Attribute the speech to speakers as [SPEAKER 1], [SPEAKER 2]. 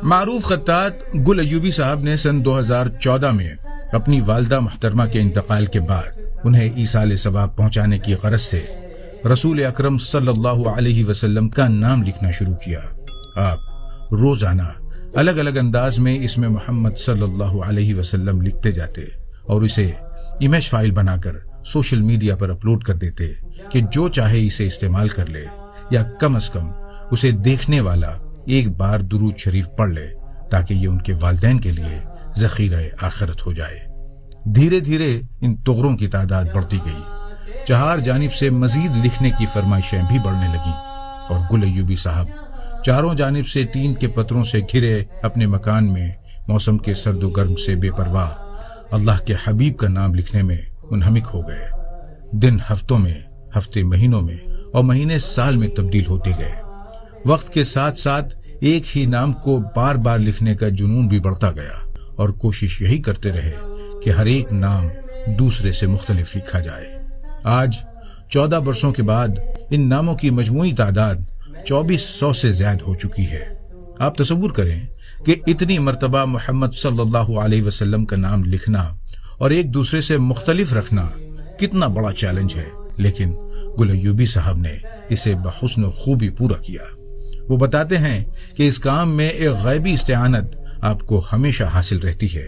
[SPEAKER 1] معروف خطاط گل ایوبی صاحب نے سن 2014 میں اپنی والدہ محترمہ کے انتقال کے بعد انہیں ایصال ثواب پہنچانے کی غرض سے رسول اکرم صلی اللہ علیہ وسلم کا نام لکھنا شروع کیا۔ آپ روزانہ الگ الگ انداز میں اس میں محمد صلی اللہ علیہ وسلم لکھتے جاتے اور اسے امیج فائل بنا کر سوشل میڈیا پر اپلوڈ کر دیتے کہ جو چاہے اسے استعمال کر لے، یا کم از کم اسے دیکھنے والا ایک بار درود شریف پڑھ لے تاکہ یہ ان کے والدین کے لیے ذخیرہ آخرت ہو جائے۔ دھیرے دھیرے ان تغروں کی تعداد بڑھتی گئی، چہار جانب سے مزید لکھنے کی فرمائشیں بھی بڑھنے لگیں، اور گل ایوبی صاحب چاروں جانب سے ٹین کے پتھروں سے گھرے اپنے مکان میں موسم کے سرد و گرم سے بے پرواہ اللہ کے حبیب کا نام لکھنے میں منہمک ہو گئے۔ دن ہفتوں میں، ہفتے مہینوں میں، اور مہینے سال میں تبدیل ہوتے گئے۔ وقت کے ساتھ ساتھ ایک ہی نام کو بار بار لکھنے کا جنون بھی بڑھتا گیا، اور کوشش یہی کرتے رہے کہ ہر ایک نام دوسرے سے مختلف لکھا جائے۔ آج 14 برسوں کے بعد ان ناموں کی مجموعی تعداد 2400 سے زائد ہو چکی ہے۔ آپ تصور کریں کہ اتنی مرتبہ محمد صلی اللہ علیہ وسلم کا نام لکھنا اور ایک دوسرے سے مختلف رکھنا کتنا بڑا چیلنج ہے، لیکن گل ایوبی صاحب نے اسے بحسن و خوبی پورا کیا۔ وہ بتاتے ہیں کہ اس کام میں ایک غیبی استعانت آپ کو ہمیشہ حاصل رہتی ہے۔